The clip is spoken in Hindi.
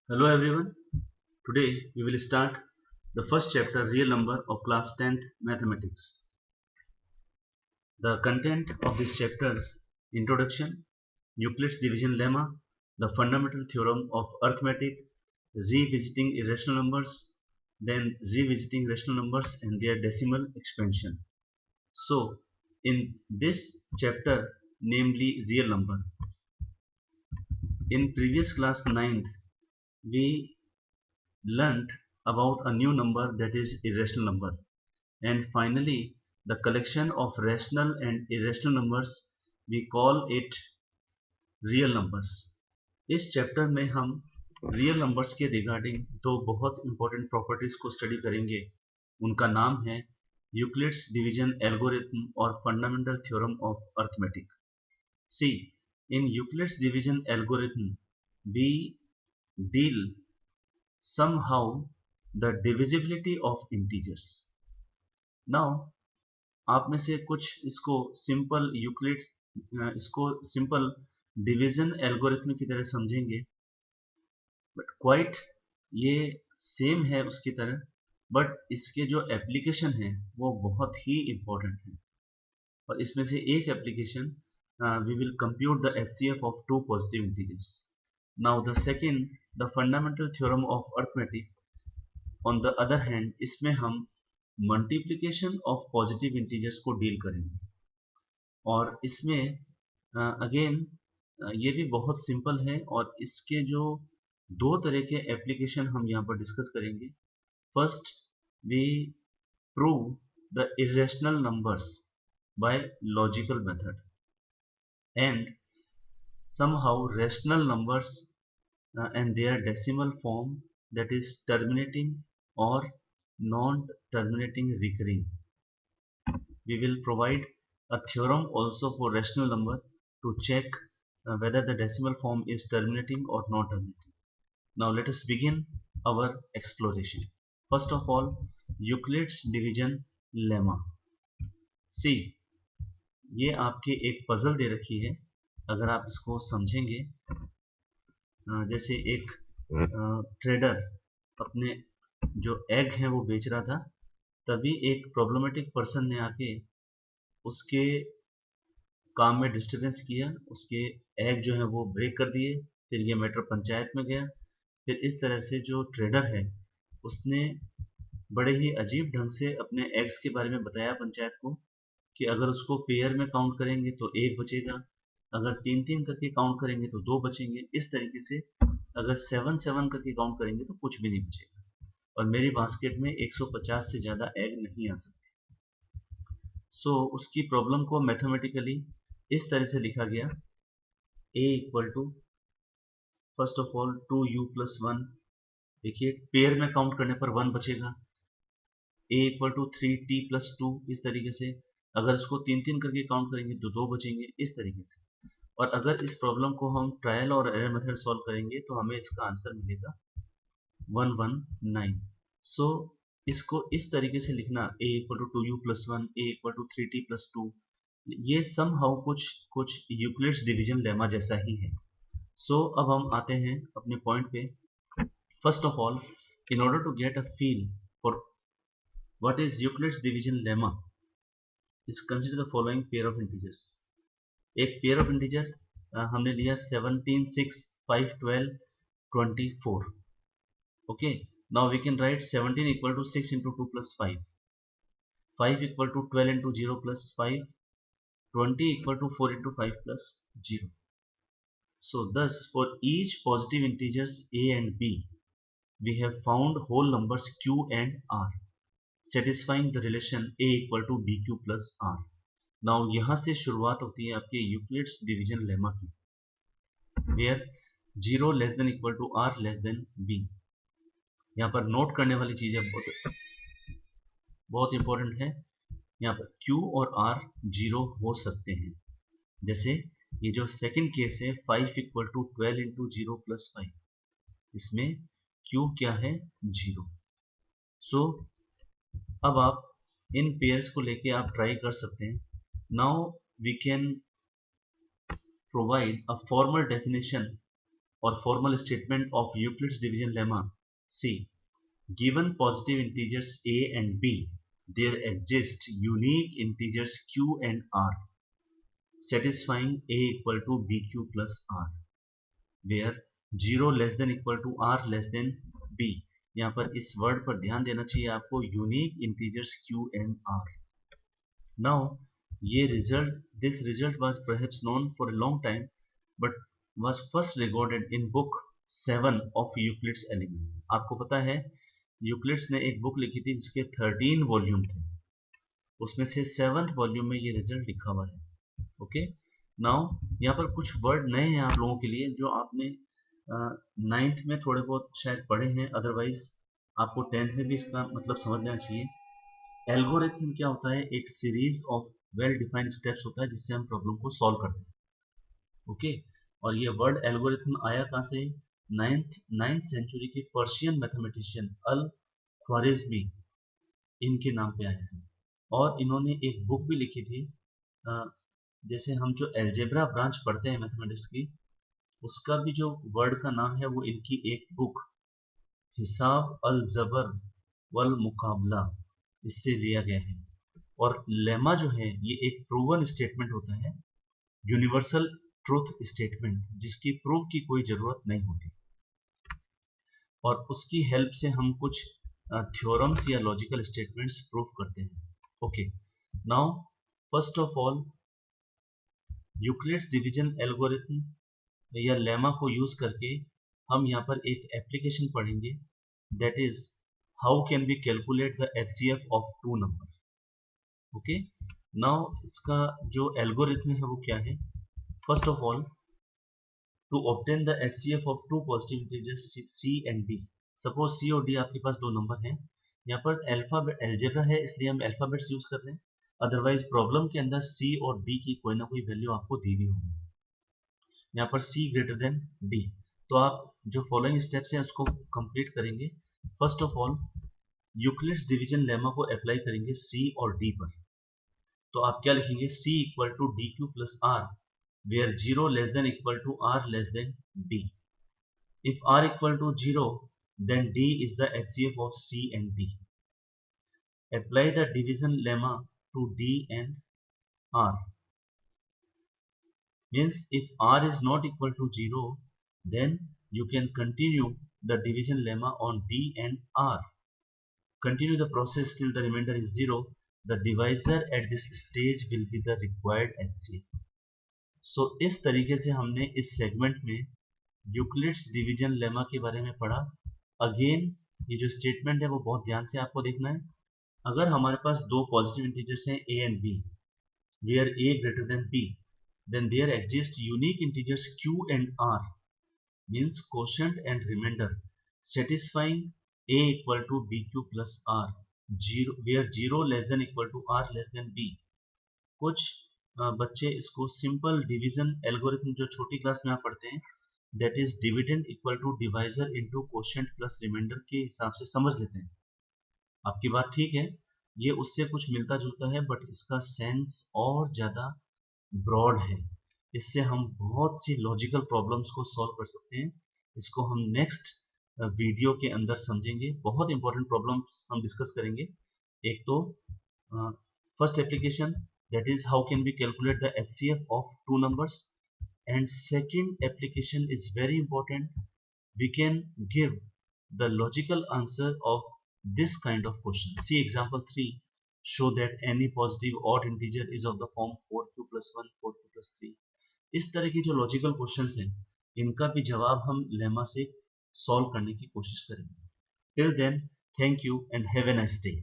Hello everyone. Today we will start the first chapter real number of class 10th mathematics. The content of this chapter's introduction, Euclid's division lemma, the fundamental theorem of arithmetic, revisiting irrational numbers, then revisiting rational numbers and their decimal expansion. So in this chapter, namely real number, in previous class 9th we learnt about a new number, that is irrational number, and finally the collection of rational and irrational numbers, we call it real numbers. इस चैप्टर में हम रियल नंबर्स के रिगार्डिंग दो बहुत इंपॉर्टेंट प्रॉपर्टीज को स्टडी करेंगे. उनका नाम है यूक्लिड्स डिवीजन एल्गोरिथम और fundamental theorem of arithmetic. See, in Euclid's division algorithm we deal somehow the divisibility of integers. Now आप में से कुछ इसको सिंपल यूक्लिड इसको सिंपल डिवीजन एल्गोरिथम की तरह समझेंगे, बट क्वाइट ये सेम है उसकी तरह, बट इसके जो एप्लीकेशन है वो बहुत ही इम्पोर्टेंट है. और इसमें से एक application, we will compute the HCF of two positive integers. Now the second, the fundamental theorem of arithmetic. On the other hand इसमें हम मल्टीप्लिकेशन ऑफ पॉजिटिव इंटीजर्स को डील करेंगे. और इसमें अगेन ये भी बहुत सिंपल है और इसके जो दो तरह के एप्लीकेशन हम यहाँ पर डिस्कस करेंगे. First, we prove the irrational numbers by logical method and somehow rational numbers and their decimal form, that is terminating or non-terminating recurring. We will provide a theorem also for rational number to check whether the decimal form is terminating or not terminating. Now let us begin our exploration. First of all, Euclid's division lemma. See, ये आपके एक पजल दे रखी है. अगर आप इसको समझेंगे, जैसे एक ट्रेडर अपने जो एग हैं वो बेच रहा था, तभी एक प्रॉब्लमेटिक पर्सन ने आके उसके काम में डिस्टर्बेंस किया, उसके एग जो है वो ब्रेक कर दिए. फिर ये मैटर पंचायत में गया. फिर इस तरह से जो ट्रेडर है उसने बड़े ही अजीब ढंग से अपने एग्स के बारे में बताया पंचायत को कि अगर उसको पेयर में काउंट करेंगे तो एक बचेगा, अगर तीन तीन करके काउंट करेंगे तो दो बचेंगे. इस तरीके से अगर सेवन सेवन करके काउंट करेंगे तो कुछ भी नहीं बचेगा और मेरी बास्केट में 150 से ज़्यादा एग नहीं आ सकते. सो उसकी प्रॉब्लम को मैथमेटिकली इस तरह से लिखा गया. a equal to first of all 2u plus 1. देखिए पेयर में काउंट करने पर 1 बचेगा. a equal to 3t plus 2. इस तरीके से अगर इसको तीन तीन करके काउंट करेंगे तो दो बचेंगे. इस तरीके से. और अगर इस प्रॉब्लम को हम ट्रायल और एरर मेथड सॉल्व करेंगे तो हमें इसका आंसर मिलेगा 119. सो इसको इस तरीके से लिखना, a equal to 2u plus 1, a equal to 3t plus 2, ये समहाउ कुछ यूक्लिड्स डिवीजन लेमा जैसा ही है. सो अब हम आते हैं अपने पॉइंट पे. First of all, in order to get a feel for what is Euclid's division lemma, is consider the following pair of integers. एक पेयर ऑफ इंटीजर हमने लिया 17, 6, 5, 12, 24. Okay, now we can write 17 equal to 6 into 2 plus 5, 5 equal to 12 into 0 plus 5, 20 equal to 4 into 5 plus 0. So thus for each positive integers a and b, we have found whole numbers q and r satisfying the relation a equal to bq plus r. Now यहाँ से शुरुआत होती है आपके यूक्लिड्स डिवीजन लेमा की, where 0 less than equal to r less than b. यहाँ पर नोट करने वाली चीजें बहुत इंपॉर्टेंट है. यहाँ पर q और r 0 हो सकते हैं. जैसे ये जो सेकंड केस है 5 इक्वल टू 12 इंटू 0 प्लस 5, इसमें q क्या है, 0. सो अब आप इन पेयर्स को लेके आप ट्राई कर सकते हैं. Now we can provide a formal definition और formal statement of Euclid's division lemma. See, given positive integers a and b, there exist unique integers q and r satisfying a equal to bq plus r, where 0 less than equal to r less than b. यहाँ पर इस वर्ड पर ध्यान देना चाहिए आपको, unique integers q and r. Now this result was perhaps known for a long time, but was first recorded in book 7 of Euclid's Element. आपको पता है यूक्लिड्स ने एक बुक लिखी थी जिसके 13 वॉल्यूम थे, उसमें से 7th वॉल्यूम में ये रिजल्ट लिखा हुआ है. ओके, नाउ यहाँ पर कुछ वर्ड नए हैं आप लोगों के लिए जो आपने 9th में थोड़े बहुत शायद पढ़े हैं, अदरवाइज आपको 10th में भी इसका मतलब समझ लेना चाहिए. एल्गोरिथम क्या होता है? एक series of well defined steps होता है जिससे हम प्रॉब्लम को सॉल्व करते हैं. ओके, और ये वर्ड एल्गोरिथम आया कहाँ से? 9th सेंचुरी के पर्शियन मैथमेटिशियन अल ख्वारिज़मी, इनके नाम पे आया है. और इन्होंने एक बुक भी लिखी थी, जैसे हम जो एल्जेब्रा ब्रांच पढ़ते हैं मैथमेटिक्स की, उसका भी जो वर्ड का नाम है वो इनकी एक बुक हिसाब अल जबर वल मुकाबला, इससे लिया गया है. और लेमा जो है ये एक प्रूवन स्टेटमेंट होता है, यूनिवर्सल ट्रूथ स्टेटमेंट, जिसकी प्रूफ की कोई जरूरत नहीं होती, और उसकी हेल्प से हम कुछ थ्योरम्स या लॉजिकल स्टेटमेंट्स प्रूफ करते हैं. Okay, now first of all Euclid's division algorithm या लेमा को यूज करके हम यहाँ पर एक एप्लीकेशन पढ़ेंगे, that is how can we calculate the HCF of two number. Okay, now इसका जो एल्गोरिथम है वो क्या है? First of all, to obtain the HCF of two positive integers c and d. Suppose c और d आपके पास दो नंबर हैं. यहाँ पर अल्फाबेट एल्जेब्रा है इसलिए हम अल्फाबेट्स यूज कर रहे हैं, अदरवाइज प्रॉब्लम के अंदर c और d की कोई ना कोई वैल्यू आपको दी हुई होगी. यहाँ पर c ग्रेटर देन d, तो आप जो फॉलोइंग स्टेप्स हैं उसको कंप्लीट करेंगे. First of all Euclid's division lemma को अप्लाई करेंगे c और d पर. तो आप क्या लिखेंगे? c equal to d q plus r, where 0 less than equal to r less than d. If r equal to 0, then d is the HCF of c and d. Apply the division lemma to d and r. Means if r is not equal to 0, then you can continue the division lemma on d and r. Continue the process till the remainder is 0. The divisor at this stage will be the required HCF. सो इस तरीके से हमने इस सेगमेंट में यूक्लिड्स डिवीजन लेमा के बारे में पढ़ा. अगेन ये जो स्टेटमेंट है वो बहुत ध्यान से आपको देखना है. अगर हमारे पास दो पॉजिटिव इंटीजर्स हैं a and b, where a greater than b, then there exist unique integers q and r, means quotient and remainder, satisfying a equal to bq plus r, where 0 less than equal to r less than b. कुछ बच्चे इसको सिंपल डिवीजन एल्गोरिथम जो छोटी क्लास में आप पढ़ते हैं, that is dividend equal to divisor into quotient plus remainder के हिसाब से समझ लेते हैं. आपकी बात ठीक है, ये उससे कुछ मिलता जुलता है, बट इसका सेंस और ज़्यादा ब्रॉड है. इससे हम बहुत सी लॉजिकल प्रॉब्लम्स को सॉल्व कर सकते हैं. इसको हम नेक्स्ट वीडियो के अंदर समझेंगे. बहुत इंपॉर्टेंट प्रॉब्लम्स हम डिस्कस करेंगे. एक तो first application, that is how can we calculate the HCF of two numbers, and second application is very important. We can give the logical answer of this kind of question. See example 3, show that any positive odd integer is of the form 4q plus 1 4q plus 3. इस तरह की जो लॉजिकल क्वेश्चंस हैं इनका भी जवाब हम लेमा से सॉल्व करने की कोशिश करेंगे. Till then, thank you and have a nice day.